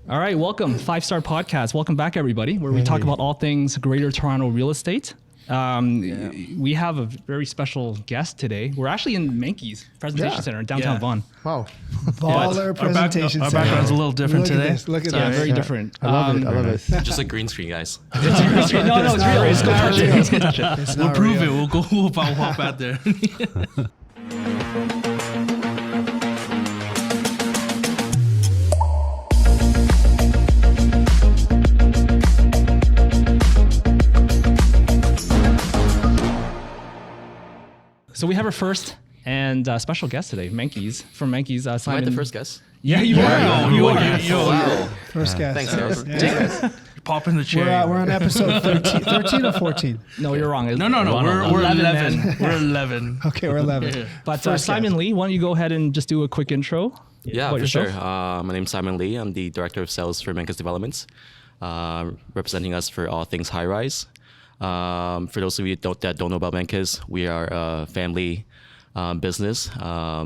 All right, welcome, 5-Star Podcast. Welcome back, everybody, where we talk about all things Greater Toronto real estate. We have a very special guest today. We're actually in Menkes Presentation Center in downtown Vaughan. Wow. Baller presentation Our background's a little different today. Look at Yeah, this. very different. I love it. I love it. Just a green screen, guys. No, it's real. It's go touch it. Let's go touch it. It's We'll not prove real. it. We'll go walk out there. So we have our first and special guest today, Menkes from Menkes. Am I Simon. the first guest? Yeah, you are. You are. Wow. First guest. Thanks, guys. Yeah. Pop in the chair. We're on episode 13 or 14. No, you're wrong. No. We're 11. We're 11. Okay, we're 11. But First Simon guest. Lee, why don't you go ahead and just do a quick intro? Yeah, about for sure. yourself? My name's Simon Lee. I'm the Director of Sales for Menkes Developments, representing us for all things high-rise. For those of you that don't know about Menkes, we are a family business.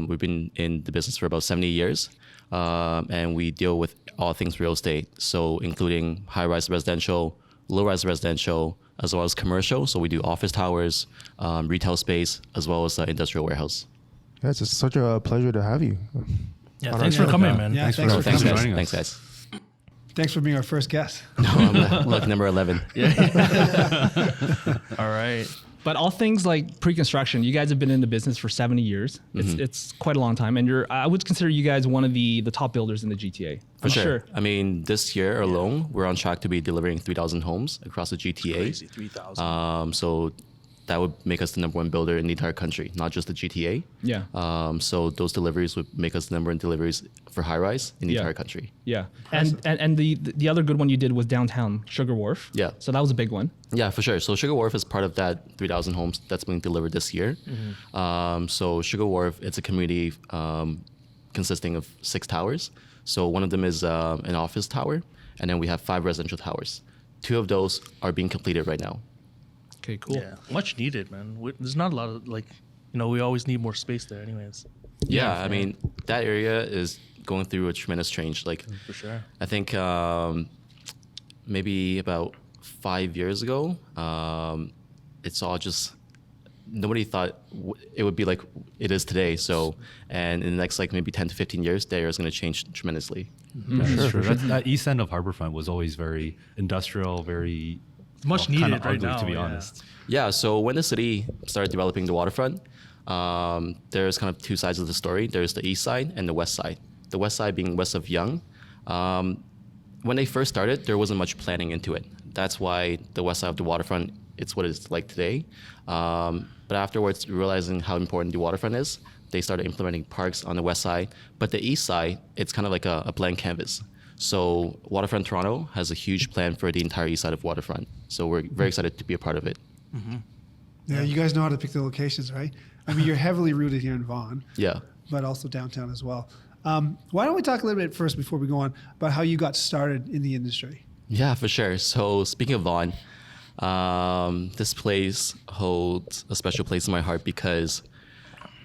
We've been in the business for about 70 years, and we deal with all things real estate, so including high-rise residential, low-rise residential, as well as commercial. So we do office towers, retail space, as well as industrial warehouse. Yeah, it's just such a pleasure to have you. Yeah, thanks for coming, man. Yeah, thanks for Thanks, coming. guys. joining us. Thanks, guys. Thanks for being our first guest. No, I'm like number 11. All right. But all things like pre-construction, you guys have been in the business for 70 years. It's quite a long time, and I would consider you guys one of the top builders in the GTA. For sure. I mean, this year alone, we're on track to be delivering 3,000 homes across the GTA. Crazy, 3,000. So that would make us the number one builder in the entire country, not just the GTA. Yeah. So those deliveries would make us the number one deliveries for high rise in the entire country. Yeah, and the other good one you did was downtown Sugar Wharf. Yeah. So that was a big one. Yeah, for sure. So Sugar Wharf is part of that 3,000 homes that's being delivered this year. So Sugar Wharf, it's a community consisting of 6 towers. So one of them is an office tower, and then we have 5 residential towers. 2 of those are being completed right now. Okay, cool. Yeah, much needed, man. There's not a lot of we always need more space there, anyways. Yeah, I mean, that area is going through a tremendous change. Like, For sure. I think maybe about 5 years ago, it's all just, nobody thought it would be like it is today. So, and in the next maybe 10 to 15 years, the area is going to change tremendously. Sure. That east end of Harbourfront was always very industrial, very Much kinda needed right ugly, now, to be yeah. honest. Yeah, so when the city started developing the waterfront, there's kind of 2 sides of the story. There's the east side and the west side. The west side being west of Yonge. When they first started, there wasn't much planning into it. That's why the west side of the waterfront, it's what it's like today. But afterwards, realizing how important the waterfront is, they started implementing parks on the west side. But the east side, it's kind of like a blank canvas. So Waterfront Toronto has a huge plan for the entire east side of Waterfront. So we're very excited to be a part of it. Yeah, you guys know how to pick the locations, right? I mean, you're heavily rooted here in Vaughan, Yeah. but also downtown as well. Why don't we talk a little bit first before we go on about how you got started in the industry? Yeah, for sure. So speaking of Vaughan, this place holds a special place in my heart because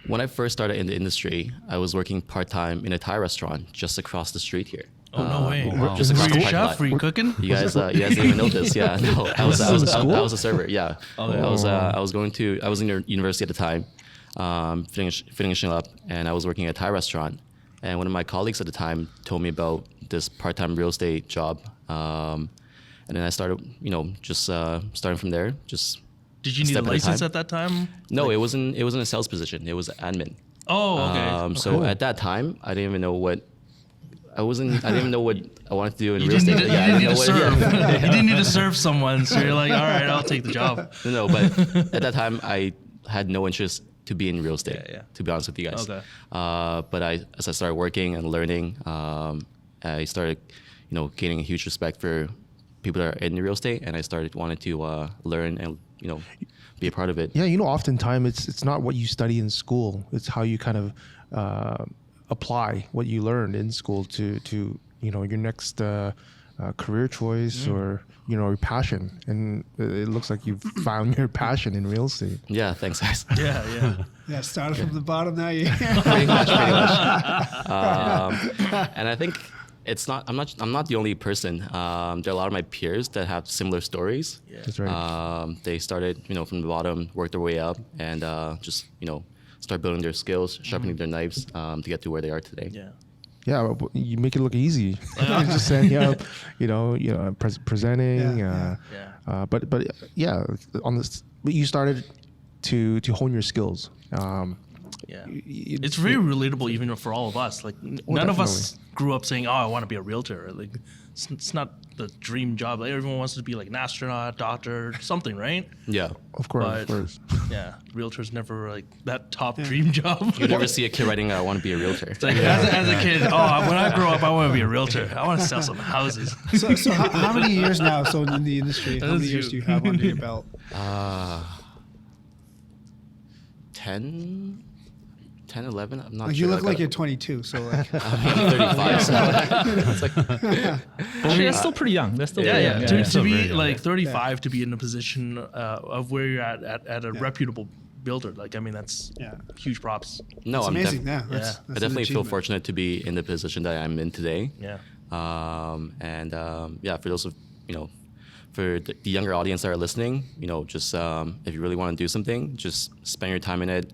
when I first started in the industry, I was working part-time in a Thai restaurant just across the street here. Oh, no way. wow. Just Were across you the a parking chef? lot. Were you cooking? You guys didn't even know this. Yeah, no, I was a server. Yeah, I was in university at the time, finishing up, and I was working at a Thai restaurant. And one of my colleagues at the time told me about this part-time real estate job, and then I started, just starting from there. Just Did you need a step at a license time. at that time? No, it wasn't a sales position. It was admin. Oh, okay. So at that time, I didn't even know what I didn't even know what I wanted to do in You real didn't estate. need to, you didn't need I to didn't know serve. what- You didn't need to serve someone, so you're like, all right, I'll take the job. No, but at that time, I had no interest to be in real estate. Yeah. To be honest with you guys. Okay. But as I started working and learning, I started, gaining a huge respect for people that are in real estate, and I started wanting to learn and be a part of it. Yeah, oftentimes it's not what you study in school. It's how you kind of apply what you learned in school to your next career choice or your passion. And it looks like you've found your passion in real estate. Yeah, thanks, guys. Yeah. Yeah, started from the bottom. Now you. Pretty much. And I think it's not. I'm not the only person. There are a lot of my peers that have similar stories. Yeah. That's right. They started, from the bottom, worked their way up, and just start building their skills, sharpening their knives to get to where they are today. Yeah. Yeah, but you make it look easy. Just standing up, presenting. But yeah, on this, but you started to hone your skills. Yeah, it's very relatable even for all of us. Like none of us grew up saying, "Oh, I want to be a realtor." Like it's not the dream job. Like, everyone wants to be like an astronaut, doctor, something, right? Yeah. Of course, But of course. yeah, realtor's never like that top dream job. You never see a kid writing, "I want to be a realtor." It's like as a kid, oh, when I grow up, I want to be a realtor. I want to sell some houses. So how many years now? So in the industry, how many years do you have under your belt? 10, 11. I'm not Like sure. you look like you're 22. So like, I'm 35. So it's like, Actually, that's still pretty young. That's still Yeah, pretty yeah. young. To Still be very young. like 35 to be in a position of where you're at a reputable builder, like I mean that's huge props. no, it's I'm amazing. def- Yeah, Yeah. that's I an definitely feel achievement. fortunate to be in the position that I'm in today. Yeah. For those of for the younger audience that are listening, just if you really want to do something, just spend your time in it,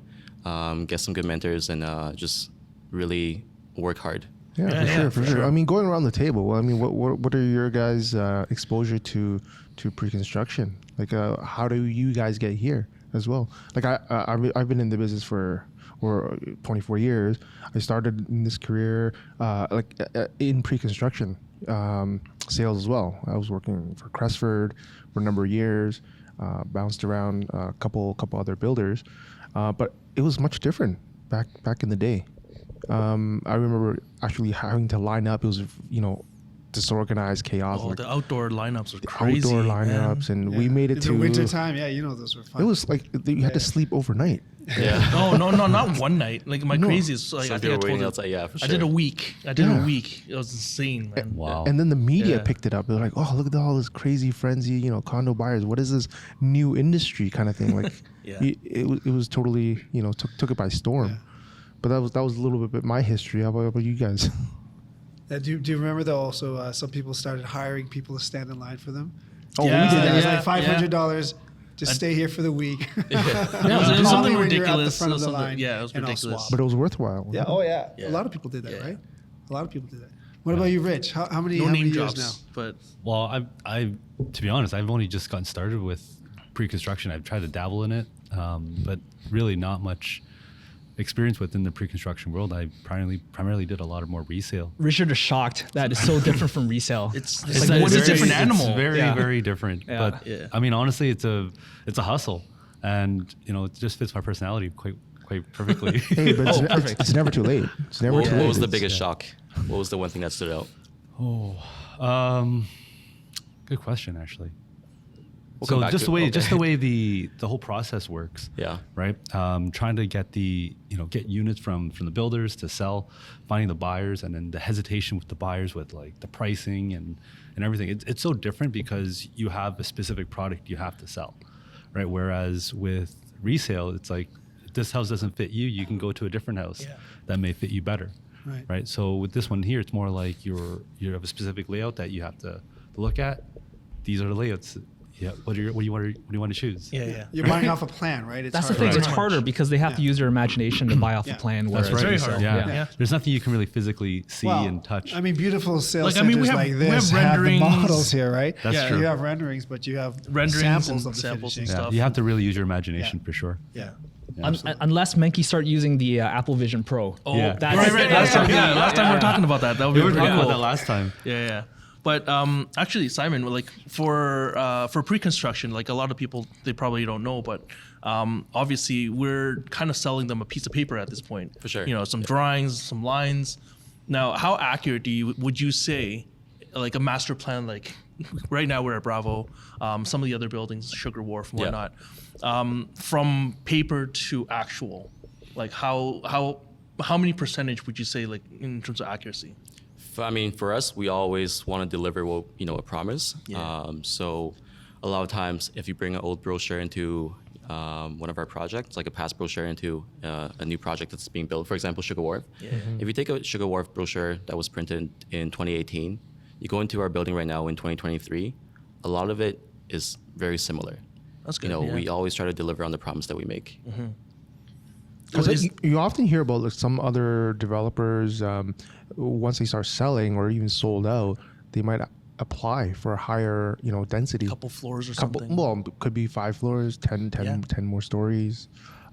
get some good mentors, and just really work hard. Yeah, for sure. I mean, going around the table. I mean, what are your guys' exposure to pre-construction? Like, how do you guys get here as well? Like, I've been in the business for 24 years. I started in this career in pre-construction sales as well. I was working for Crestford for a number of years, bounced around a couple other builders, but it was much different back in the day. I remember actually having to line up. It was, disorganized chaos. Oh, like the outdoor lineups were crazy. outdoor man. lineups, and we made it in to the winter time. Yeah, those were fun. It was like you had to sleep overnight. Yeah. No, not one night. Like my craziest. Like Some I people think I were told waiting you. outside. Yeah, for sure. I did a week. It was insane, man. Wow. And then the media Yeah. picked it up. They're like, "Oh, look at all this crazy frenzy, condo buyers. What is this new industry kind of thing?" Like, Yeah. it was totally, took it by storm. Yeah. But that was a little bit my history. How about you guys? Do you remember though? Also, some people started hiring people to stand in line for them. Oh, Yeah. we did It was that. like $500. Just stay here for the week. It was Call something me when you're at the ridiculous. front It of was the something- line, yeah, it was and I'll ridiculous. swap. But it was worthwhile. Yeah. Oh yeah. Yeah. A lot of people did that, Yeah. right? A lot of people did that. What about you, Rich? How many? No how many name years drops, but Well, I to be honest, I've only just gotten started with pre-construction. I've tried to dabble in it, but really not much experience within the pre-construction world. I primarily did a lot of more resale. Richard is shocked that it's so different from resale. it's like, like, what it's is a different it? animal. It's very Yeah. very different. Yeah. But Yeah. I mean, honestly, it's a hustle, and it just fits my personality quite perfectly. Hey, but it's never too late. It's never What, too what late. was the It's- biggest shock? What was the one thing that stood out? Good question, actually. We'll come So back just to the it. way Okay. just the way the whole process works. Yeah. Right. Trying to get get units from the builders to sell, finding the buyers, and then the hesitation with the buyers with like the pricing and everything. It's so different because you have a specific product you have to sell, right? Whereas with resale, it's like if this house doesn't fit you, you can go to a different house that may fit you better. Right. So with this one here, it's more like you have a specific layout that you have to look at. These are the layouts. Yeah. What do you want to choose? Yeah. You're buying off a plan, right? It's That's the hard. thing. Right. It's harder because they have to use their imagination to buy off Yeah. a plan. That's Whereas right. very resale- hard. Yeah. Yeah. There's nothing you can really physically see Well, and touch. I mean, beautiful sales Like, I mean, centers we have- like we this have have the renderings. models here, right? That's Yeah. true. You have renderings, but you have Renderings samples and of the samples and finishing. Yeah, stuff. you have to really use your imagination Yeah. for sure. Yeah. Unless Menkes start using the Apple Vision Pro. Oh, Yeah. That's- right. Last time, last time we were talking about that. That would be We were pretty talking cool. about that last time. Yeah. But actually, Simon, like for pre-construction, like a lot of people, they probably don't know, but obviously we're kind of selling them a piece of paper at this point. For sure. Some drawings, some lines. Now, how accurate would you say, like a master plan, like right now we're at Bravo, some of the other buildings, Sugar Wharf and whatnot, from paper to actual, like how many percentage would you say, like in terms of accuracy? I mean, for us, we always want to deliver what a promise. Yeah. So a lot of times, if you bring an old brochure into one of our projects, like a past brochure into a new project that's being built. For example, Sugar Wharf. If you take a Sugar Wharf brochure that was printed in 2018, you go into our building right now in 2023, a lot of it is very similar. That's good. We always try to deliver on the promise that we make. Because you often hear about like some other developers, once they start selling or even sold out, they might apply for a higher, density. Couple floors or something. Well, could be 5 floors, 10 more stories.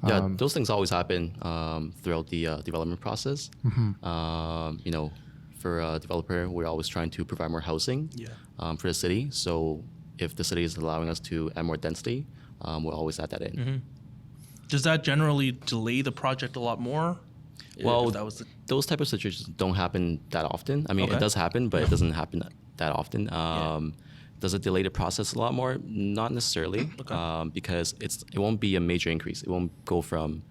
Yeah, those things always happen throughout the development process. For a developer, we're always trying to provide more housing for the city. So if the city is allowing us to add more density, we'll always add that in. Does that generally delay the project a lot more? Well, If that was the, those type of situations don't happen that often. I mean, Okay. it does happen, but it doesn't happen that often. Does it delay the process a lot more? Not necessarily, because it won't be a major increase. It won't go from,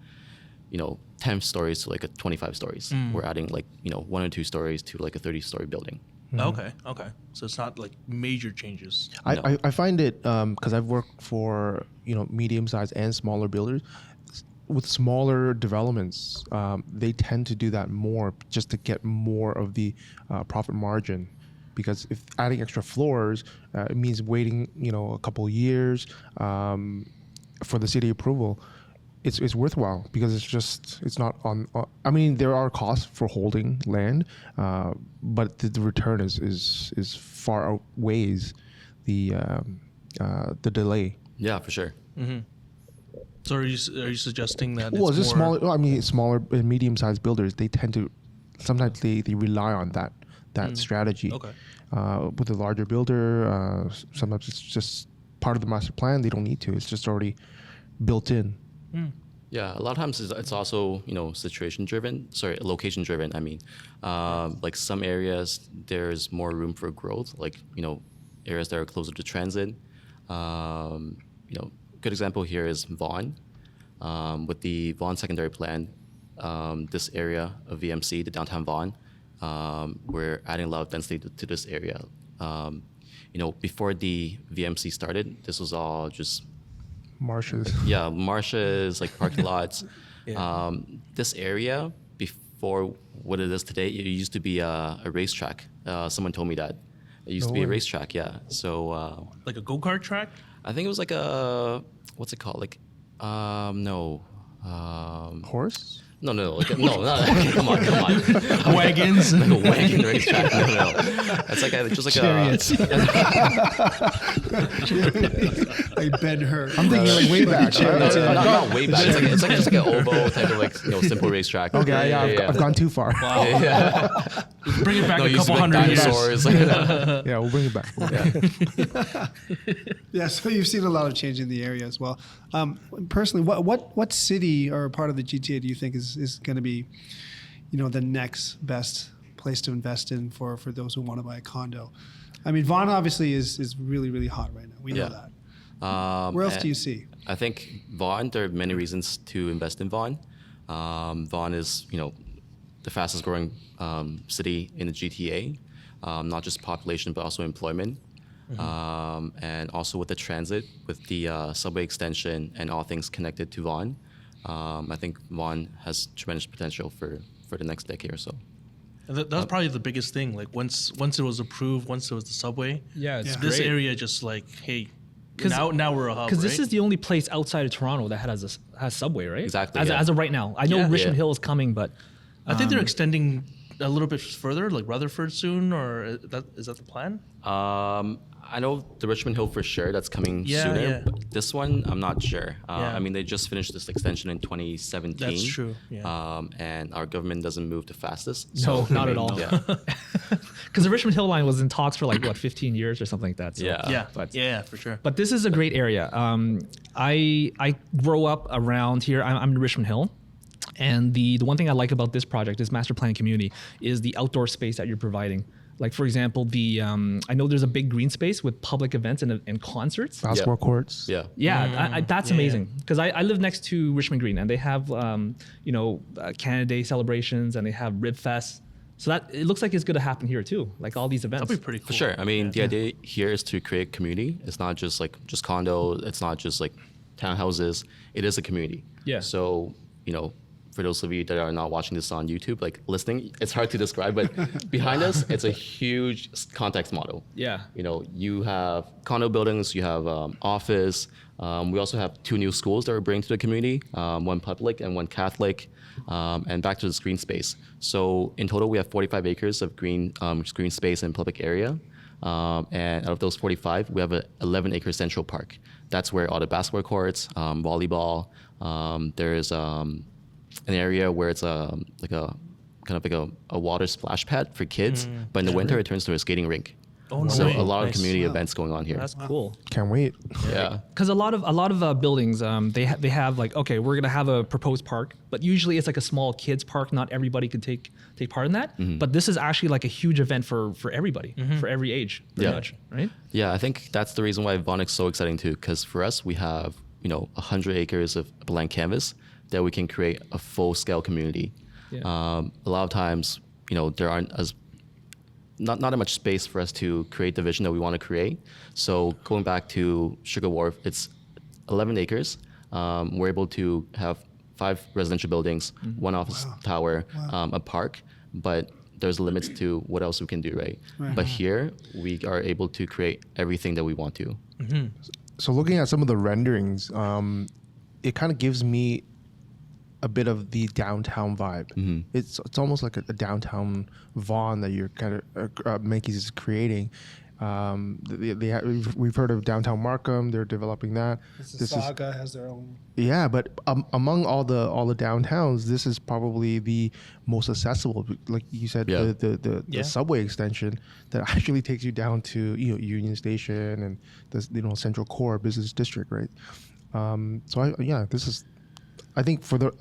10 stories to like a 25 stories. We're adding like 1 or 2 stories to like a 30-story building. Okay. So it's not like major changes. I find it, because I've worked for medium-sized and smaller builders. With smaller developments, they tend to do that more just to get more of the profit margin. Because if adding extra floors, it means waiting, a couple of years for the city approval. It's worthwhile because it's not on. I mean, there are costs for holding land, but the return is far outweighs the delay. Yeah, for sure. So are you suggesting that? Well, it's just more, smaller. I mean, smaller and medium-sized builders, they tend to sometimes they rely on that strategy. Okay. With a larger builder, sometimes it's just part of the master plan. They don't need to. It's just already built in. Yeah, a lot of times it's also situation driven. Sorry, location driven. I mean, like some areas there's more room for growth. Like areas that are closer to transit. Good example here is Vaughan. With the Vaughan secondary plan, this area of VMC, the downtown Vaughan, we're adding a lot of density to this area. Before the VMC started, this was all just Marshes. Yeah, marshes, like parking lots. This area, before what it is today, it used to be a racetrack. Someone told me that. It used to be a racetrack, yeah. So like a go-kart track? I think it was like a, what's it called? Like, no. Horse? No, not, come on. Wagons? Like a wagon racetrack. No. It's like just like Chariots. Like Ben Hur. I'm thinking like way back. not way back. It's like just like an oval type of like simple racetrack. Okay, I've gone too far. Wow. Bring it back No, a it used to couple be like hundred years. dinosaurs. Yeah, we'll bring it back. Yeah, so you've seen a lot of change in the area as well. Personally, what city or part of the GTA do you think is going to be, the next best place to invest in for those who want to buy a condo? I mean, Vaughan obviously is really, really hot right now. We know that. Where else do you see? I think Vaughan, there are many reasons to invest in Vaughan. Vaughan is, the fastest growing city in the GTA, not just population, but also employment. And also with the transit, with the subway extension and all things connected to Vaughan, I think Vaughan has tremendous potential for the next decade or so. And that's probably the biggest thing. Like once it was approved, once it was the subway, It's this great. area just like, hey, now we're a hub, Because right? this is the only place outside of Toronto that has subway, right? Exactly, As, yeah. as of right now, I know Yeah. Richmond Yeah. Hill is coming, but I think they're extending a little bit further, like Rutherford soon, or is that the plan? I know the Richmond Hill for sure, that's coming Yeah, sooner. yeah. But this one, I'm not sure. Yeah. I mean, they just finished this extension in 2017. That's true, yeah. And our government doesn't move the fastest. no, not at all. Yeah. Because the Richmond Hill line was in talks for 15 years or something like that. So. Yeah. Yeah, for sure. But this is a great area. I grow up around here. I'm in Richmond Hill. And the one thing I like about this project, this master plan community, is the outdoor space that you're providing. Like, for example, I know there's a big green space with public events and concerts. Basketball courts. Yeah. Yeah, that's yeah, amazing. Because I live next to Richmond Green, and they have Canada Day celebrations, and they have Rib Fest. So it looks like it's going to happen here too, like all these events. That'd be pretty cool. For sure. I mean, the idea here is to create community. It's not just condo. It's not just like townhouses, it is a community. Yeah. So, for those of you that are not watching this on YouTube, like listening, it's hard to describe, but behind us, it's a huge context model. Yeah. You have condo buildings, you have office. We also have 2 new schools that we're bringing to the community, one public and one Catholic, and back to the green space. So in total, we have 45 acres of green space and public area. And out of those 45, we have an 11-acre central park. That's where all the basketball courts, volleyball. There's an area where it's like a water splash pad for kids, but in the winter it turns to a skating rink. Oh, So nice. a lot of Nice. community events going on here. That's cool. Can't wait. Yeah. Because a lot of buildings, they have like, okay, we're gonna have a proposed park, but usually it's like a small kids park. Not everybody can take part in that. But this is actually like a huge event for everybody, for every age, pretty Yeah. much, right? Yeah, I think that's the reason why Vonic's so exciting too. Because for us, we have 100 acres of blank canvas that we can create a full-scale community. Yeah. A lot of times, there aren't not that much space for us to create the vision that we want to create. So going back to Sugar Wharf, it's 11 acres. We're able to have 5 residential buildings, 1 office tower, a park, but there's limits to what else we can do, right? But here, we are able to create everything that we want to. So looking at some of the renderings, it kind of gives me a bit of the downtown vibe. It's almost like a downtown Vaughan that you're kind of Menkes is creating. We've heard of downtown Markham. They're developing that. Saga has their own. Yeah, but among all the downtowns, this is probably the most accessible. Like you said, Yeah. the subway extension that actually takes you down to Union Station and the Central Core Business District, right? This is, I think, for the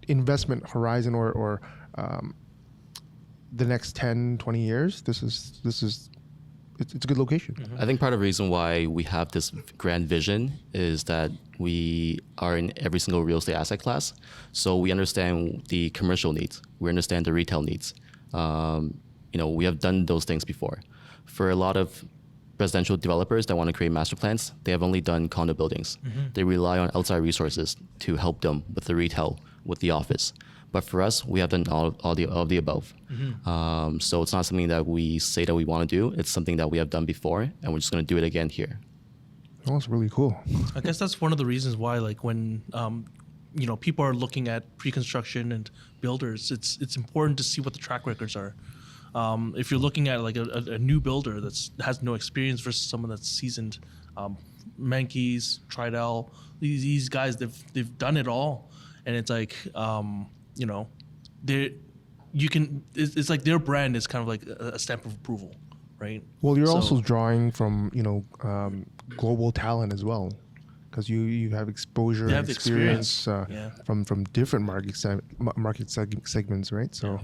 investment horizon or the next 10, 20 years, it's a good location. I think part of the reason why we have this grand vision is that we are in every single real estate asset class. So we understand the commercial needs. We understand the retail needs. We have done those things before. For a lot of residential developers that want to create master plans, they have only done condo buildings. They rely on outside resources to help them with the retail, with the office. But for us, we have done all the above. So it's not something that we say that we want to do. It's something that we have done before, and we're just going to do it again here. Oh, that's really cool. I guess that's one of the reasons why, like, when people are looking at pre-construction and builders, it's important to see what the track records are. If you're looking at like a new builder that has no experience versus someone that's seasoned, Menkes, Tridel, these guys, they've done it all, and it's like it's like their brand is kind of like a stamp of approval, right? Well, you're So- also drawing from global talent as well, because you have exposure, They and have the experience experience. from different market segments, right? So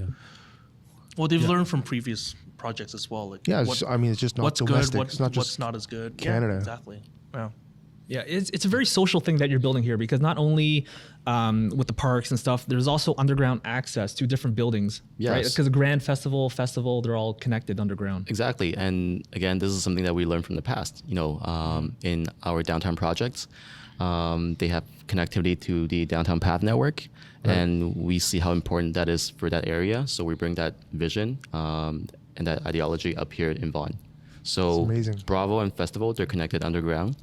Well, they've learned from previous projects as well. Like, it's just not what's domestic. good, It's not what's just not as good. Canada. Yeah, exactly. Yeah. Yeah, it's a very social thing that you're building here, because not only with the parks and stuff, there's also underground access to different buildings, right? Yes. Because the Grand Festival, they're all connected underground. Exactly. And again, this is something that we learned from the past. In our downtown projects, they have connectivity to the downtown path network, and we see how important that is for that area. So we bring that vision and that ideology up here in Vaughan. So amazing. Bravo and Festival, they're connected underground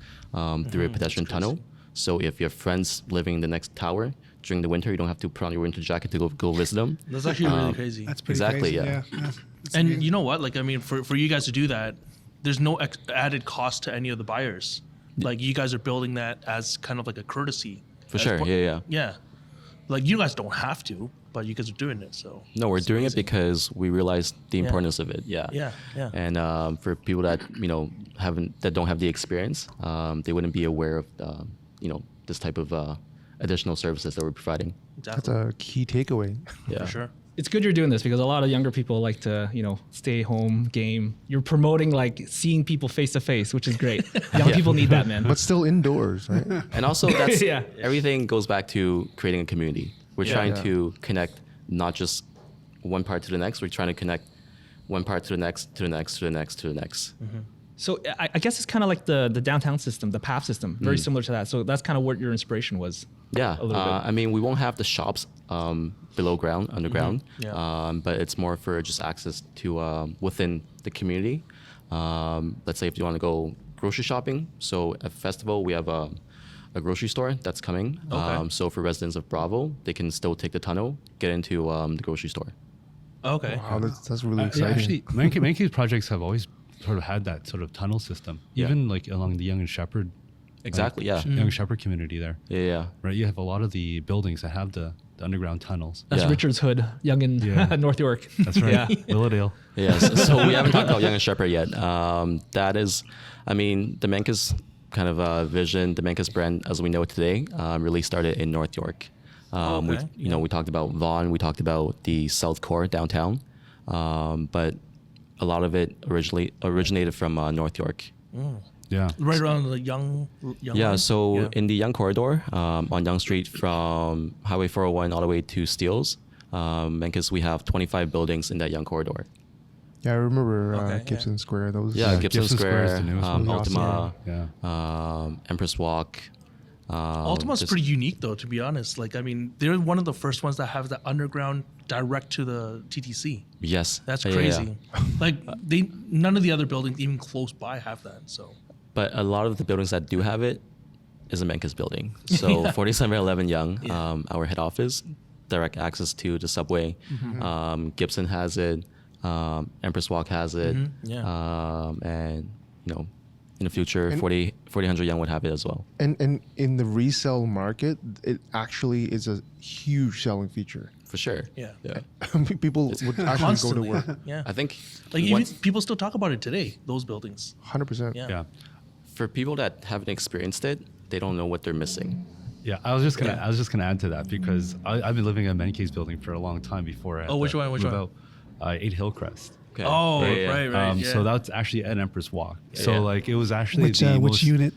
through a pedestrian tunnel. So if you have friends living in the next tower, during the winter, you don't have to put on your winter jacket to go visit them. That's actually really crazy. That's pretty Exactly, crazy. yeah. That's And amazing. you know what? Like, I mean, for you guys to do that, there's no added cost to any of the buyers. Like, you guys are building that as kind of like a courtesy. For as sure, yeah. Yeah. Like, you guys don't have to, but you guys are doing it, so. No, we're it's doing amazing. it because we realize the importance of it. Yeah. Yeah, yeah. And for people that don't have the experience, they wouldn't be aware of this type of additional services that we're providing. That's Exactly. a key takeaway. Yeah. For sure. It's good you're doing this, because a lot of younger people like to, stay home, game. You're promoting like seeing people face to face, which is great. Young people need that, man. But still indoors, right? And also, that's Yeah. everything goes back to creating a community. We're trying to connect not just one part to the next. We're trying to connect one part to the next, to the next, to the next, to the next. So I guess it's kind of like the downtown system, the PAF system, very similar to that. So that's kind of what your inspiration was. Yeah, A little bit. I mean, we won't have the shops below ground, underground, Yeah. but it's more for just access to within the community. Let's say if you want to go grocery shopping. So at Festival, we have a grocery store that's coming. Okay. So for residents of Bravo, they can still take the tunnel, get into the grocery store. Okay. Wow, that's really Yeah, exciting. actually, Menkes projects have always sort of had that sort of tunnel system, Yeah. even like along the Young and Shepherd. Exactly, yeah. Young Shepherd community there, Yeah. right? You have a lot of the buildings that have the underground tunnels. That's Yeah. Richards Hood, Young in Yeah. North York. That's right, Yeah. Willowdale. Yeah, so we haven't talked about Young and Shepherd yet. That is, I mean, the Menkes kind of vision, the Menkes brand as we know it today, really started in North York. Okay. We talked about Vaughan, we talked about the South Core downtown, but a lot of it originated from North York. Yeah, Right around the young Yeah, line? so Yeah. in the Young Corridor on Young Street from Highway 401 all the way to Steeles, Menkes, we have 25 buildings in that Young Corridor. Yeah, I remember Okay, yeah. Gibson Square. Those. Yeah, Yeah, Gibson, Gibson Square is Square, the newest one. Ultima, yeah. Empress Walk. Ultima's just- pretty unique though, to be honest. Like, I mean, they're one of the first ones that have the underground direct to the TTC. Yes, That's yeah, yeah, crazy. yeah. Like, none of the other buildings even close by have that. So But a lot of the buildings that do have it is a Menkes building. So 4711 Young, Yeah. our head office, direct access to the subway. Gibson has it. Empress Walk has it. Yeah. And in the future, And- 4000 Young would have it as well. And in the resale market, it actually is a huge selling feature. For sure. Yeah. Yeah. People would actually constantly. go to work. Yeah. I think Like, even once- people still talk about it today. Those buildings. 100%. Yeah. Yeah. for people that haven't experienced it, they don't know what they're missing. Yeah, I was just gonna add to that because I've been living in a Menkes building for a long time before. I had Oh, which to one? Which move one? out. 8 Hillcrest. Okay. Oh, Yeah, yeah. right. So that's actually at Empress Walk. So Yeah. like it was actually Which the which most, unit?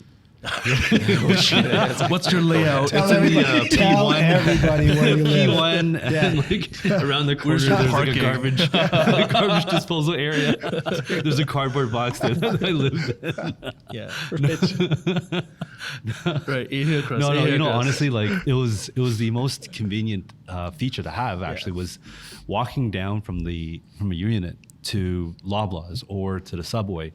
What's your layout? Tell everybody, tell everybody where you live. P1 and like around the corner Where's your there's like a parking? garbage disposal area. There's a cardboard box that I lived in. Yeah. Right. No, honestly, like it was the most convenient feature to have. Actually, was walking down from a unit to Loblaws or to the subway,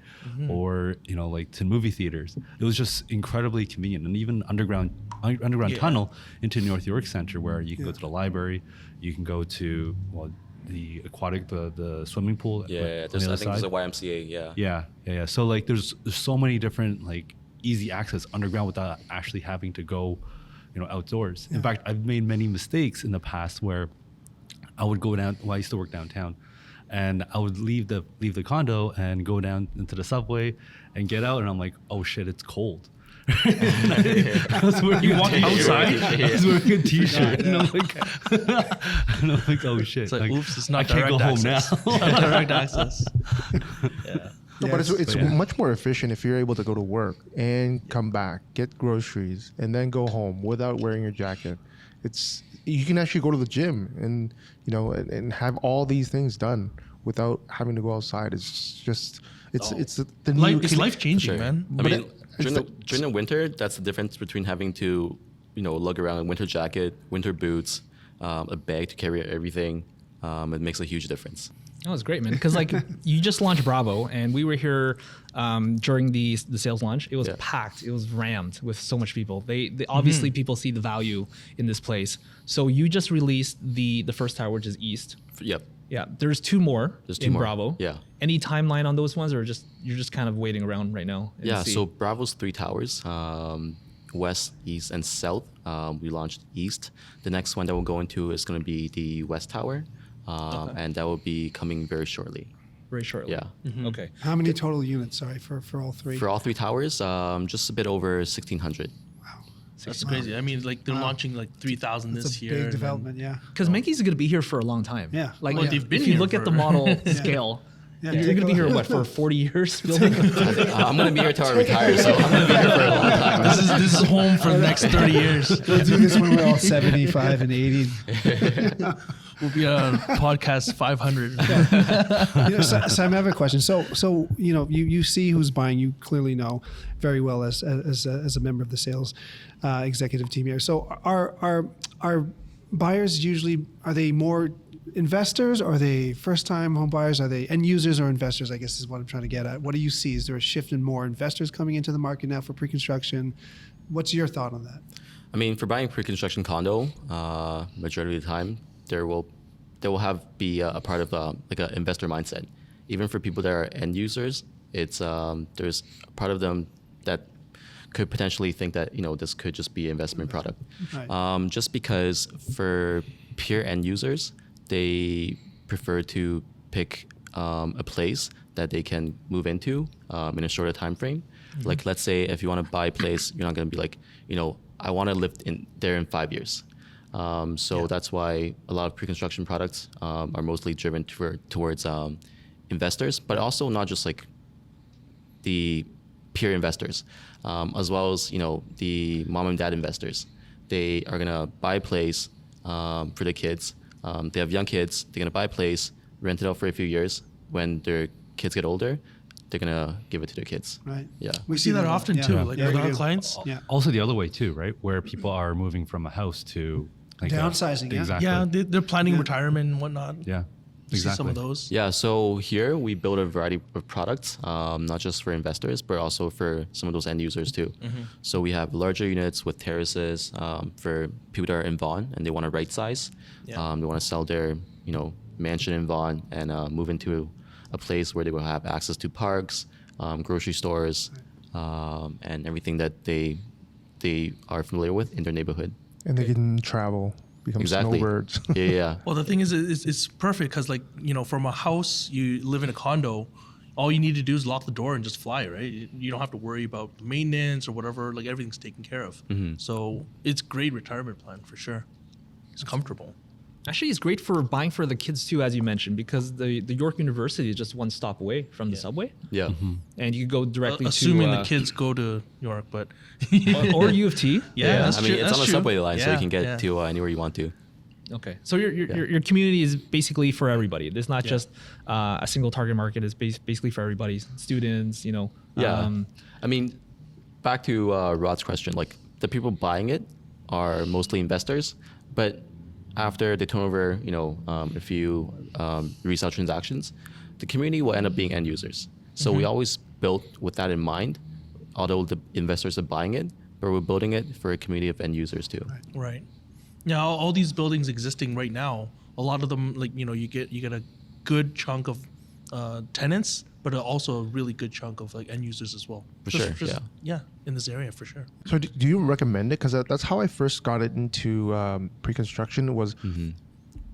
or like to movie theaters. It was just incredibly convenient, and even underground Yeah. tunnel into North York Center, where you can go to the library, you can go to the aquatic, the swimming pool. Yeah, on I the think other there's side. a YMCA. Yeah. Yeah. So like, there's so many different like easy access underground without actually having to go, outdoors. In fact, I've made many mistakes in the past where I would go down. Well, I used to work downtown, and I would leave the condo and go down into the subway and get out, and I'm like, oh shit, it's cold. I was wearing You walk outside? I was wearing a t-shirt, and I'm like, oh shit! It's like, oops, it's not I can't direct go home access. now. It's not direct access. Yeah. No, but it's yeah. much more efficient if you're able to go to work and come back, get groceries, and then go home without wearing your jacket. You can actually go to the gym and and have all these things done without having to go outside. It's just it's the new It's life changing, Sure. man. I mean, it's during the winter, that's the difference between having to, lug around a winter jacket, winter boots, a bag to carry everything. It makes a huge difference. That was great, man. Because like you just launched Bravo, and we were here during the sales launch. It was Yeah. packed. It was rammed with so much people. They obviously people see the value in this place. So you just released the first tower, which is East. Yep. Yeah, there's two more There's two in more. Bravo. Yeah. Any timeline on those ones, or you're just kind of waiting around right now? and Yeah, see? so Bravo's 3 towers, west, east, and south. We launched east. The next one that we'll go into is going to be the west tower, and that will be coming very shortly. very shortly. Yeah. Okay. How many total units? Sorry, for all three. For all 3 towers, just a bit over 1,600. That's crazy. I mean, like they're launching like 3,000 That's this a year. big and then- development. Yeah. Because Menkes is going to be here for a long time. Yeah. Like Well, they've been if you here look at the for- model scale, Yeah, you're take going to a be here look. for 40 years building. I'm going to be here till I retire, so I'm going to be here for a long time. This is home for the next 30 years. We'll do this when we're all 75 and 80. We'll be on podcast 500. Sam, I have a question. So you see who's buying. You clearly know very well as a member of the sales executive team here. So are buyers usually, are they more investors? Are they first-time home buyers? Are they end users or investors? I guess is what I'm trying to get at. What do you see? Is there a shift in more investors coming into the market now for pre-construction? What's your thought on that? I mean, for buying pre-construction condo, majority of the time, there will be a part of like an investor mindset. Even for people that are end users, it's there's a part of them that could potentially think that this could just be an investment product. Right. Just because for pure end users, they prefer to pick a place that they can move into in a shorter time frame. Mm-hmm. Like, let's say if you want to buy a place, you're not going to be like, I want to live there in 5 years. That's why a lot of pre-construction products are mostly driven towards investors, but also not just like the pure investors, as well as the mom and dad investors. They are gonna buy a place for the kids. They have young kids. They're gonna buy a place, rent it out for a few years. When their kids get older, they're gonna give it to their kids. Right. Yeah. We see that often too, like with we our do. clients. Yeah. Also the other way too, right? Where people are moving from a house to like Downsizing, yeah. Exactly. Yeah, they're planning retirement and whatnot. Yeah. You see some Exactly. of those. Yeah, so here we build a variety of products, not just for investors, but also for some of those end users too. Mm-hmm. So we have larger units with terraces for people that are in Vaughan and they want to right size. Yeah. They want to sell their mansion in Vaughan and move into a place where they will have access to parks, grocery stores, and everything that they are familiar with in their neighborhood. And they can travel, become Exactly. snowbirds. Yeah. Well, the thing is, it's perfect because, like, from a house, you live in a condo, all you need to do is lock the door and just fly, right? You don't have to worry about maintenance or whatever. Like, everything's taken care of. Mm-hmm. So it's great retirement plan for sure. It's comfortable. Actually, it's great for buying for the kids too, as you mentioned, because the York University is just one stop away from the subway, Yeah. and you go directly Assuming to the kids go to York, but or U of T. Yeah, that's I mean, true, it's that's on the true. subway line, so you Yeah, can get yeah. to anywhere you want to. Okay, so your community is basically for everybody. It's not Yeah. just a single target market. It's basically for everybody. Students, Yeah. I mean, back to Rod's question, like the people buying it are mostly investors, but after they turn over, a few resale transactions, the community will end up being end users. So we always built with that in mind, although the investors are buying it, but we're building it for a community of end users too. Right. Now, all these buildings existing right now, a lot of them, like, you get a good chunk of tenants, but also a really good chunk of like end users as well. For sure, yeah. Yeah, in this area for sure. So do you recommend it? Because that's how I first got it into pre-construction was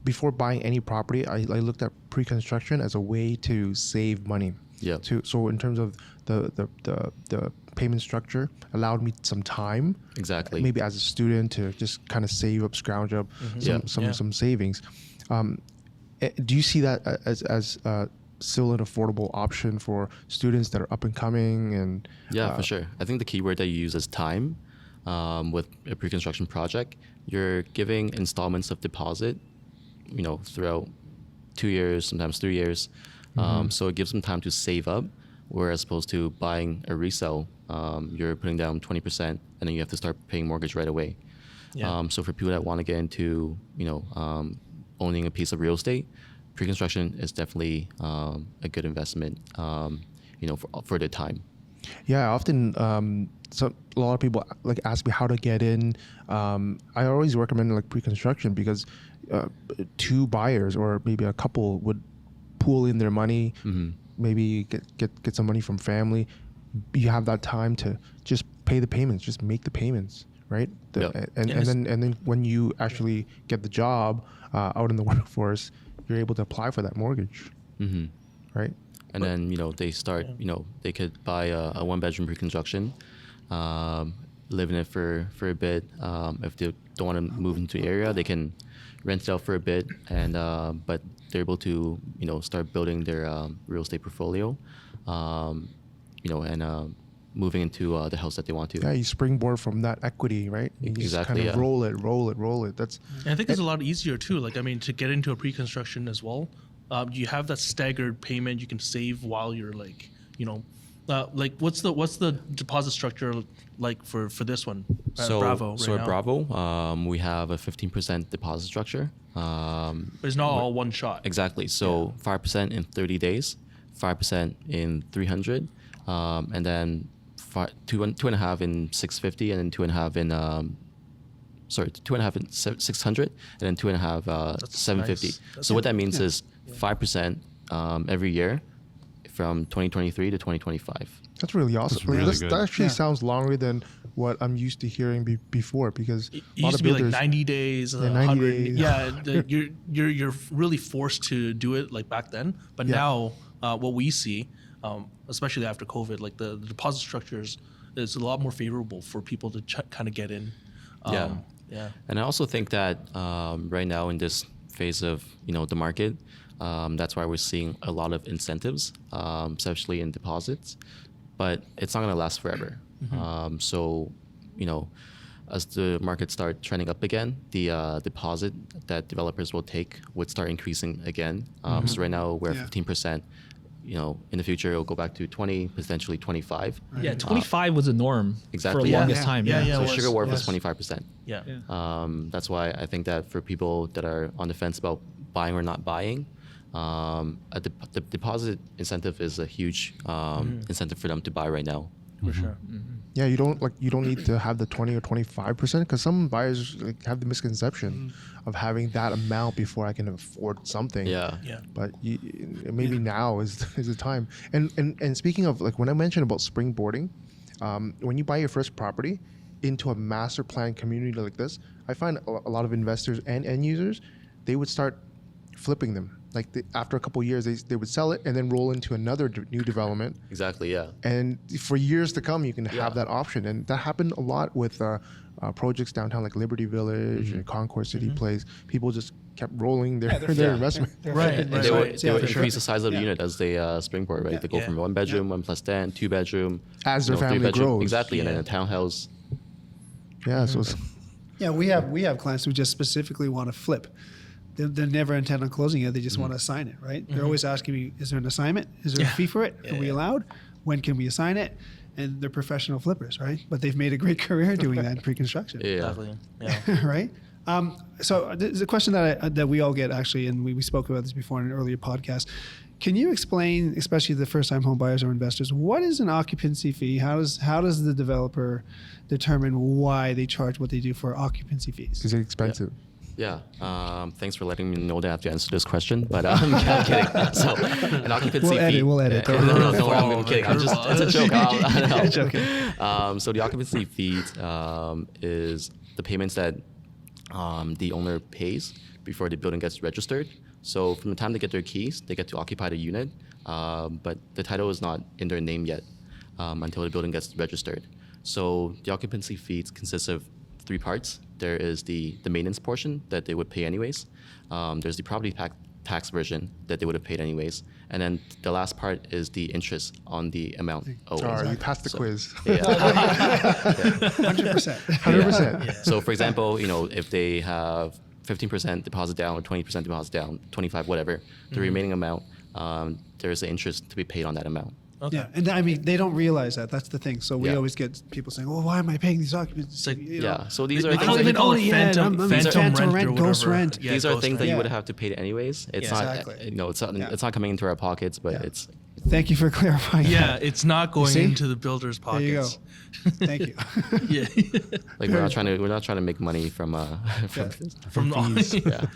before buying any property, I looked at pre-construction as a way to save money. Yeah. So in terms of the payment structure allowed me some time. Exactly. Maybe as a student to just kind of save up, scrounge up some savings. Do you see that as still an affordable option for students that are up and coming? And Yeah, for sure. I think the key word that you use is time. With a pre-construction project, you're giving installments of deposit, throughout 2 years, sometimes 3 years. So it gives them time to save up, whereas opposed to buying a resale, you're putting down 20% and then you have to start paying mortgage right away. Yeah. So for people that want to get into, owning a piece of real estate, pre-construction is definitely a good investment, for the time. Yeah, often a lot of people like ask me how to get in. I always recommend like pre-construction because two buyers or maybe a couple would pool in their money, maybe get some money from family. You have that time to just pay the payments, just make the payments, right? And then when you actually get the job out in the workforce, you're able to apply for that mortgage, right? And then, they start, they could buy a one-bedroom pre-construction, live in it for a bit. If they don't want to move into the area, they can rent it out for a bit, and but they're able to, start building their real estate portfolio, and moving into the house that they want to. Yeah, you springboard from that equity, right? You just Exactly, kind of yeah. roll it. That's And I think it's a lot easier too. Like, I mean, to get into a pre-construction as well, you have that staggered payment you can save while you're like, like what's the deposit structure like for this one? At So, Bravo right so now? at Bravo, we have a 15% deposit structure. But it's not all one shot. Exactly. So 5% in 30 days, 5% in 300, and then two and a half in 650, and then 2.5 in 2.5 in 600, and then 2.5 750. nice. So what that means is 5% every year from 2023 to 2025. That's really awesome. really Like, good. that actually Yeah. sounds longer than what I'm used to hearing before, because It a lot used of to be like builders. 90 days, 90 100. days. Yeah, you're really forced to do it like back then. But Yeah. now, what we see, especially after COVID, like the deposit structures is a lot more favorable for people to kind of get in. Yeah. Yeah. And I also think that right now in this phase of the market, that's why we're seeing a lot of incentives, especially in deposits. But it's not going to last forever. So, as the market start trending up again, the deposit that developers will take would start increasing again. So right now we're Yeah. at 15%. In the future it'll go back to 20, potentially 25. Yeah, 25 was the norm Exactly, for the yeah. longest Yeah. time. Yeah, yeah. So it was, Sugar Wharf yes. was 25%. Yeah. That's why I think that for people that are on the fence about buying or not buying, the deposit incentive is a huge incentive for them to buy right now. For sure. Yeah, you don't need to have the 20 or 25%, because some buyers have the misconception of having that amount before I can afford something. Yeah. Yeah. But maybe now is the time. And speaking of, like, when I mentioned about springboarding, when you buy your first property into a master plan community like this, I find a lot of investors and end users, they would start flipping them. Like, after a couple of years, they would sell it and then roll into another new development. Exactly, yeah. And for years to come, you can Yeah. have that option. And that happened a lot with projects downtown, like Liberty Village and Concord City Place. People just kept rolling their investment. Right. And Right. they would, Right. they would for sure. increase the size of the Yeah. unit as they springboard, right? They go Yeah. from 1 bedroom, 1 plus 10, 2 bedroom. As their family 3 bedroom. grows. Exactly, and Yeah. then a townhouse. Yeah, so it's, Yeah, we have clients who just specifically want to flip. They never intend on closing it. They just want to assign it, right? They're always asking me, is there an assignment? Is there a fee for it? Are we allowed? When can we assign it? And they're professional flippers, right? But they've made a great career doing that in pre-construction. Yeah. Exactly. Yeah. Right? So there's a question that we all get, actually, and we spoke about this before in an earlier podcast. Can you explain, especially the first-time home buyers or investors, what is an occupancy fee? How does the developer determine why they charge what they do for occupancy fees? it's expensive. Yeah. Thanks for letting me know that I have to answer this question, but I'm kidding. So, an occupancy fee. We'll edit. No, don't worry, I'm kidding. It's a joke. I know. Joking. So the occupancy fee is the payments that the owner pays before the building gets registered. So from the time they get their keys, they get to occupy the unit, but the title is not in their name yet until the building gets registered. So the occupancy fees consists of 3 parts. There is the maintenance portion that they would pay anyways. There's the property tax version that they would have paid anyways. And then the last part is the interest on the amount owed. All right, you passed the quiz. Yeah. 100%. 100%. So for example, if they have 15% deposit down or 20% deposit down, 25, whatever, the remaining amount, there's an interest to be paid on that amount. Okay. Yeah, and I mean, they don't realize that. That's the thing. So we Yeah. always get people saying, "Well, why am I paying these occupancy?" It's like- Yeah. So these are They things call that it- you, they call it yeah, phantom I'm phantom phantom rent or ghost whatever. rent. Yeah, these are ghost things that rent. you would Yeah. have to pay anyways. It's Yeah. not, Exactly. it's not coming into our pockets, but Yeah. it's Thank you for clarifying. Yeah, that. it's not going see? into the builder's There you go. pockets. Thank you. Yeah. like we're not trying to make money from Yeah. From fees. yeah.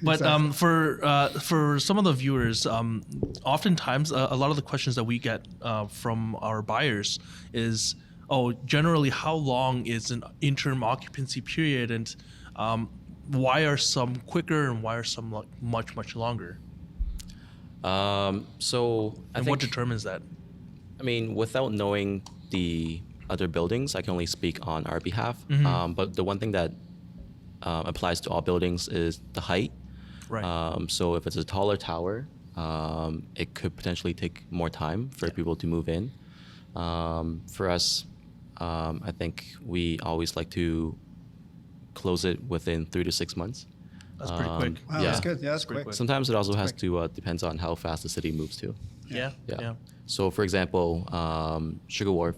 But Exactly. for some of the viewers, oftentimes a lot of the questions that we get from our buyers is, generally how long is an interim occupancy period, and why are some quicker and why are some much longer? So I And think, what determines that? I mean, without knowing the other buildings, I can only speak on our behalf. But the one thing that applies to all buildings is the height. Right. So if it's a taller tower, it could potentially take more time for people to move in. For us, I think we always like to close it within 3 to 6 months. That's pretty quick. Wow, that's good. Yeah, that's pretty quick. quick. Sometimes it also has quick. to depends on how fast the city moves too. Yeah. Yeah. So, for example, Sugar Wharf,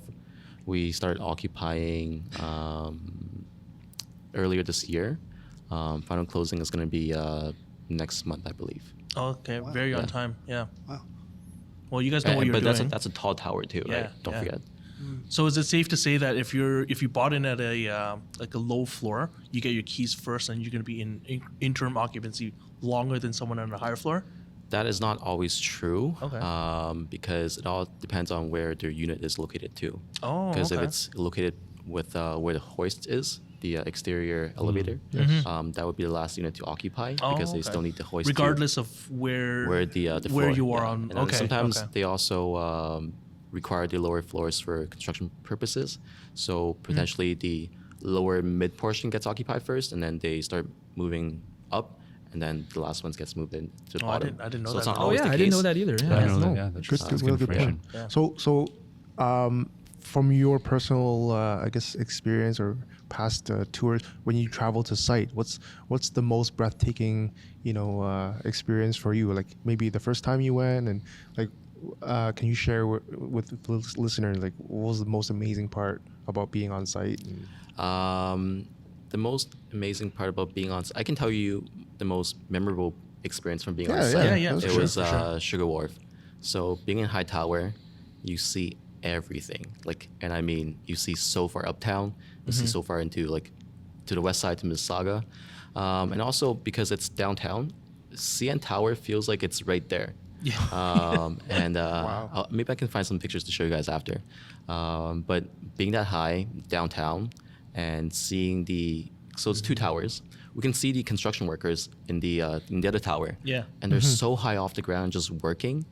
we started occupying earlier this year. Final closing is going to be next month, I believe. Okay. Very on Yeah. time. Yeah. Wow. Well, you guys know what you're But doing. that's a tall tower too, Yeah, right? Don't yeah. forget. So is it safe to say that if you bought in at a like a low floor, you get your keys first, and you're going to be in interim occupancy longer than someone on a higher floor? That is not always true. Okay. Because it all depends on where their unit is located too. Oh, Because if okay. it's located with where the hoist is, the exterior elevator, that would be the last unit to occupy Oh, because they okay. still need the hoist. too. Regardless of where The where floor, you are yeah. on. And then Okay. sometimes okay. they also require the lower floors for construction purposes. So potentially the lower mid portion gets occupied first, and then they start moving up, and then the last ones gets moved in to the Oh, I bottom. didn't know so it's that. not Oh, Oh always yeah, the I case. didn't know that either. Yeah. I know No, that. Yeah, that's, good, that's real good good point. information. Yeah. So, from your personal, I guess, experience or past tours, when you travel to site, what's the most breathtaking, experience for you? Like maybe the first time you went, and like, can you share with the listener, like, what was the most amazing part about being on site? The most amazing part about being on site, I can tell you the most memorable experience from being on Yeah, site. Yeah, yeah, that's for It sure, was for sure. Sugar Wharf. So being in High Tower, you see everything. Like, and I mean, you see so far uptown, you see so far into like to the west side to Mississauga, and also because it's downtown, CN Tower feels like it's right there. Yeah. And maybe I can find some pictures to show you guys after. But being that high downtown and seeing so it's two towers. We can see the construction workers in the other tower. Yeah. And they're so high off the ground, just working,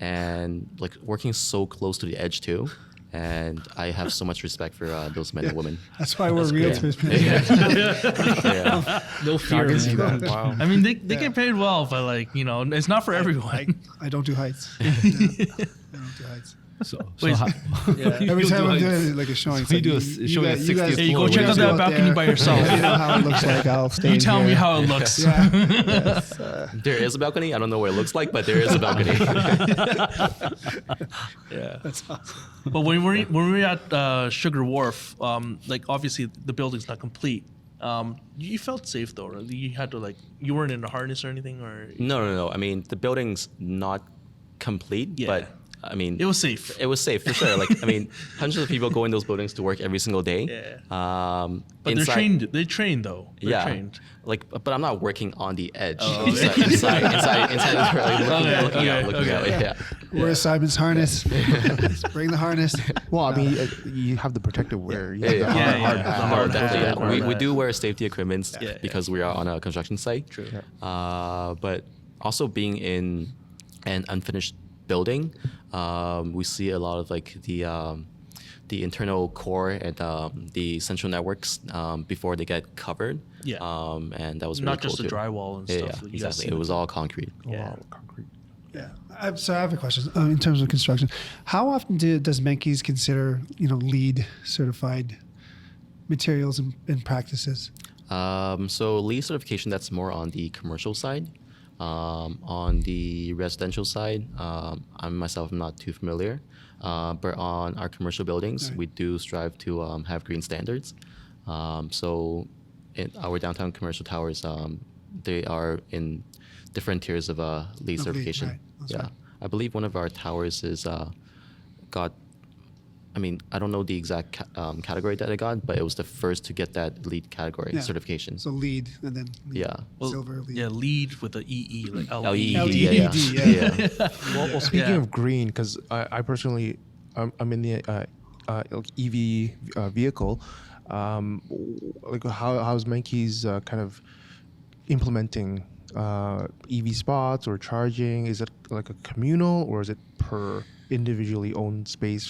and like working so close to the edge too. And I have so much respect for those men and women. That's why we're realtors. Yeah. No fear. can see man. that. Wow. I mean, they get paid well, but like it's not for everyone. I don't do heights. Yeah. I don't do heights. So Wait, how, Every time I'm doing like a showing, it's We like, do a you showing guys- at you 60th guys- Hey, you go floor. check you out guys go that balcony there. by yourself. You know how it looks like. I'll stay You in tell me here. how it looks. Yeah. Yes, There is a balcony. I don't know what it looks like, but there is a balcony. Yeah. that's awesome. But when we're at Sugar Wharf, like obviously the building's not complete. You felt safe though, right? You had to you weren't in a harness or anything, or No. I mean, the building's not complete, Yeah. but I mean, it was safe. It was safe for sure. Like, I mean, hundreds of people go in those buildings to work every single day. Yeah. But inside- they're trained. They're trained though. They're Yeah. trained. Like, but I'm not working on the edge. Oh, inside, okay. inside, like, looking out. okay. Yeah. Where's Simon's harness? Bring the harness. Well, I mean, you have the protective wear. You Yeah, have the yeah. hard Yeah, hat. the hard Definitely, hat, yeah. hard We hat. do wear safety equipment Yeah, because we are on a construction site. True. But also being in an unfinished building, we see a lot of like the internal core and the central networks before they get covered. Yeah. And that was really Not just cool the too. drywall and Yeah, stuff. yeah, that you guys exactly. see. It was all concrete. Yeah. Wow, concrete. Yeah. So I have a question in terms of construction. How often does Menkes consider LEED certified materials and practices? So LEED certification, that's more on the commercial side. On the residential side, I myself am not too familiar. But on our commercial buildings, Right. we do strive to have green standards. So in our downtown commercial towers, they are in different tiers of LEED certification. right. That's Yeah. right. I believe one of our towers is got. I mean, I don't know the exact category that it got, but it was the first to get that LEED category Yeah. certification. So LEED and then LEED. Yeah. Well, Silver LEED. Yeah, lead with the EE, like LED, LED. yeah. yeah. Well, speaking Yeah. of green, because I personally, I'm in the EV vehicle. Like, how's Menkes kind of implementing EV spots or charging? Is it like a communal, or is it per individually owned space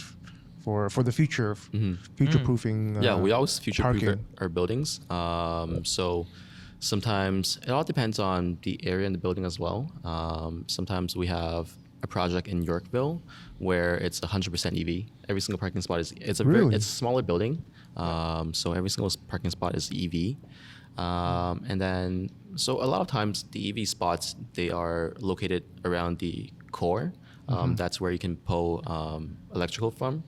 for the future, future proofing? Yeah, we always future-proof parking. our buildings. So sometimes it all depends on the area in the building as well. Sometimes we have a project in Yorkville where it's 100% EV. Every single parking spot is it's a Really? it's a smaller building, so every single parking spot is EV. And then so a lot of times the EV spots, they are located around the core. That's where you can pull electrical from.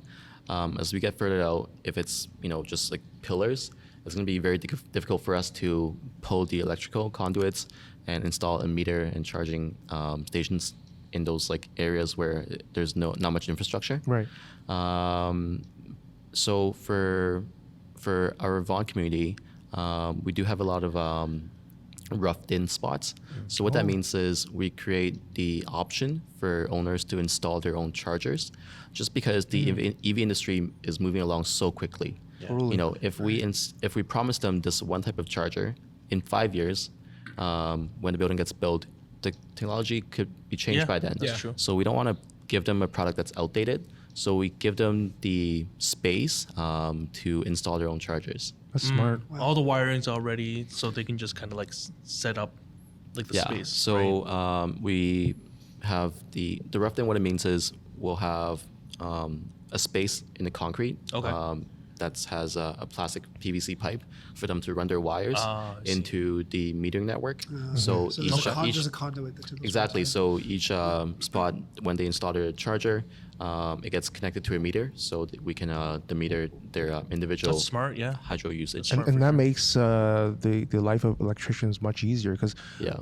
As we get further out, if it's just like pillars, it's going to be very difficult for us to pull the electrical conduits and install a meter and charging stations in those like areas where there's not much infrastructure. Right. So for our Vaughan community, we do have a lot of roughed in spots. So what that means is we create the option for owners to install their own chargers, just because the EV industry is moving along so quickly. Totally. If we promise them this one type of charger, in 5 years, when the building gets built, the technology could be changed by then. That's true. So we don't want to give them a product that's outdated. So we give them the space to install their own chargers. That's smart. All the wiring's already, so they can just kind of like set up like the space. So we have the rough thing. What it means is we'll have a space in the concrete. Okay. That has a plastic PVC pipe for them to run their wires I see. into the metering network. So So each there's a conduit to those exactly. spots, So each spot, when they install their charger, it gets connected to a meter, so that we can meter their individual That's smart, yeah. hydro usage. And that makes the life of electricians much easier because Yeah.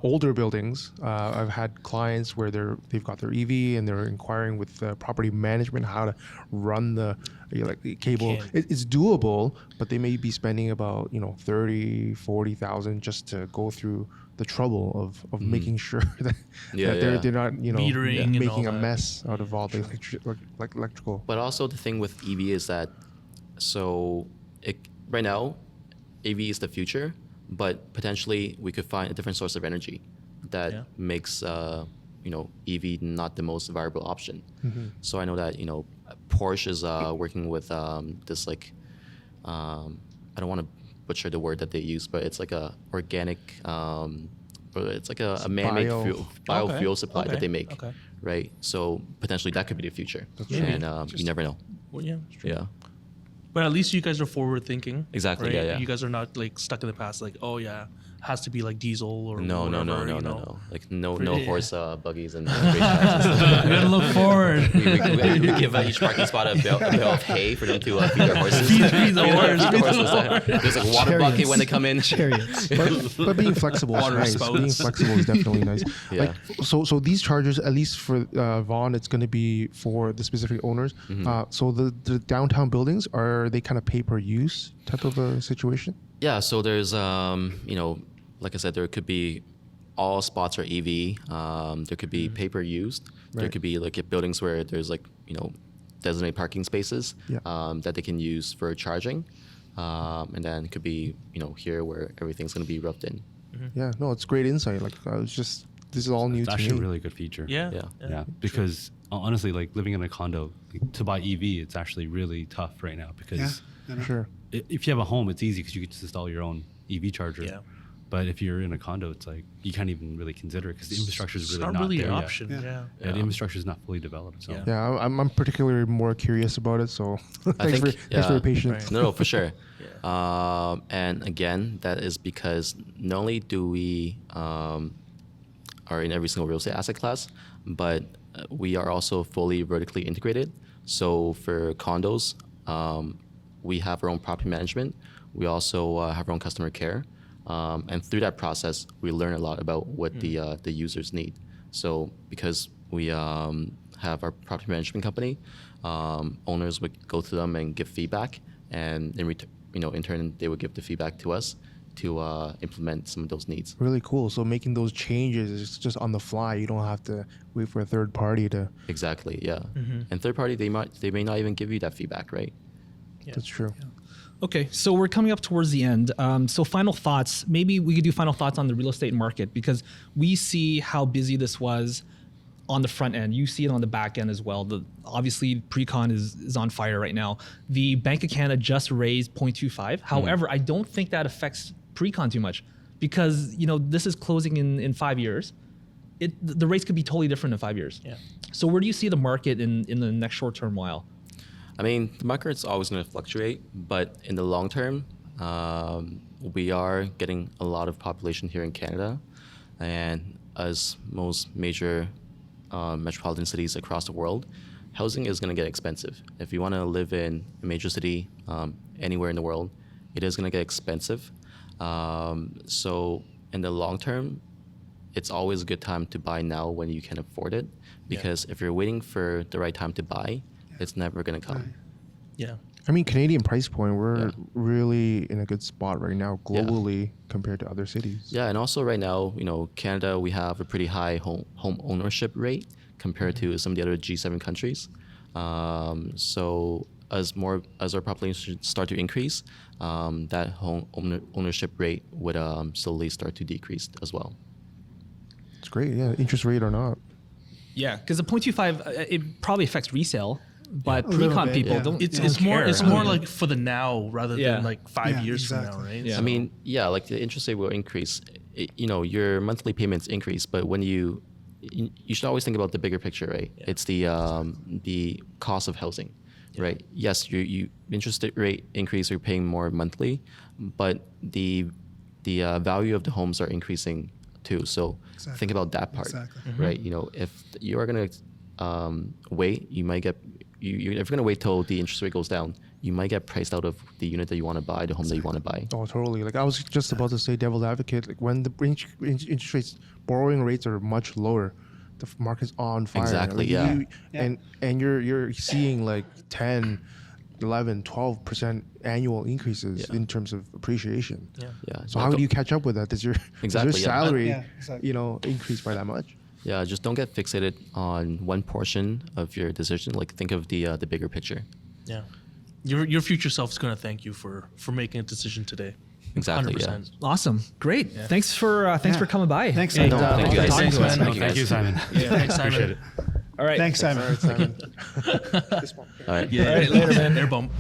Older buildings, I've had clients where they've got their EV and they're inquiring with property management how to run the cable. Can't. It's doable, but they may be spending about 30,000-40,000 just to go through the trouble of making sure that, Yeah, that they're yeah. not Metering and making all a that. mess out of all the electrical. But also the thing with EV is that, right now, EV is the future, but potentially we could find a different source of energy that Yeah. makes EV not the most viable option. Mm-hmm. So I know that Porsche is working with this I don't want to butcher the word that they use, but it's like a organic, it's like a man-made biofuel supply that they make, Okay. right? So potentially that could be the future, Maybe. and you never know. Well, yeah, it's true. Yeah. But at least you guys are forward thinking. Exactly, Right? yeah, yeah. You guys are not like stuck in the past, like, oh yeah, has to be like diesel or No, whatever, like no Pretty- horse buggies and racetracks and stuff. We gotta look forward. We give each parking spot a bale of hay for them to feed their horses. Feed the horse. There's like a water bucket when they come in. Chariots. But being flexible is Water nice. spouts. Being flexible is definitely nice. Yeah. Like so these chargers, at least for Vaughan, it's going to be for the specific owners. So the downtown buildings, are they kind of pay per use type of a situation? Yeah, so there's like I said, there could be all spots are EV. There could be pay-per used. There Right. could be like buildings where there's designated parking spaces Yeah. that they can use for charging, and then it could be here where everything's going to be rubbed in. Yeah, no, it's great insight. Like this is all new It's to actually me. a really good feature. Yeah. Yeah. Yeah, because honestly, like living in a condo, to buy EV, it's actually really tough right now because Yeah. Sure. if you have a home, it's easy because you can just install your own EV charger. Yeah. But if you're in a condo, it's like you can't even really consider it because the infrastructure is It's really not not really there an yet. option. Yeah. Yeah. Yeah, the infrastructure is not fully developed. So Yeah. Yeah, I'm particularly more curious about it. So thanks for your patience. Right. No, for sure. And again, that is because not only do we are in every single real estate asset class, but we are also fully vertically integrated. So for condos, we have our own property management. We also have our own customer care. And through that process, we learn a lot about what the users need. So because we have our property management company, owners would go to them and give feedback, and in turn, they would give the feedback to us to implement some of those needs. Really cool. So making those changes is just on the fly. You don't have to wait for a third party to. Exactly, yeah. And third party, they may not even give you that feedback, right? Yeah. That's true. Okay, so we're coming up towards the end. So final thoughts. Maybe we could do final thoughts on the real estate market because we see how busy this was on the front end. You see it on the back end as well. Obviously, Precon is on fire right now. The Bank of Canada just raised 0.25. However, I don't think that affects Precon too much because this is closing in 5 years. the rates could be totally different in 5 years. Yeah. So where do you see the market in the next short-term while? I mean, the market's always going to fluctuate, but in the long term, we are getting a lot of population here in Canada, and as most major metropolitan cities across the world, housing is going to get expensive. If you want to live in a major city anywhere in the world, it is going to get expensive. So in the long term, it's always a good time to buy now when you can afford it, because if you're waiting for the right time to buy, it's never going to come. Yeah. I mean, Canadian price point, we're Yeah. really in a good spot right now globally compared to other cities. Yeah, and also right now, Canada, we have a pretty high home ownership rate compared to some of the other G7 countries. So as our population start to increase, that home ownership rate would slowly start to decrease as well. It's great, yeah, interest rate or not. Yeah, because the 0.25, it probably affects resale, but A little pre-con bit, people yeah. don't. It's more like for the now rather Yeah. than like 5 Yeah, years exactly. from now, right? Yeah. I mean, yeah, like the interest rate will increase. Your monthly payments increase, but when you should always think about the bigger picture, right? Yeah. It's the cost of housing, right? Yes, you interest rate increase, you're paying more monthly, but the value of the homes are increasing too. So Exactly. think about that part, Exactly. right? If you are gonna wait, you might get if you're gonna wait till the interest rate goes down, you might get priced out of the unit that you want to buy, the home that you want to buy. Oh, totally. Like I was just about to say, devil's advocate. Like when the interest rates, borrowing rates are much lower, the market's on fire. Exactly, Like, yeah. And you're seeing like 10, 11, 12% annual increases Yeah. in terms of appreciation. Yeah. So how do you catch up with that? Does your Exactly, yeah. salary, Yeah, exactly. increase by that much? Yeah, just don't get fixated on one portion of your decision. Like think of the bigger picture. Yeah. Your future self is going to thank you for making a decision today. Exactly, 100%. Awesome, great. Thanks for coming by. Thanks, and, Simon. Thank you, guys. talking to us. man. Thank you, Thank you, guys. Simon. Yeah, thanks, Simon. Appreciate it. All right, Thanks, Simon. All right, Simon. All right. Yeah, All right, later, man. Air bump.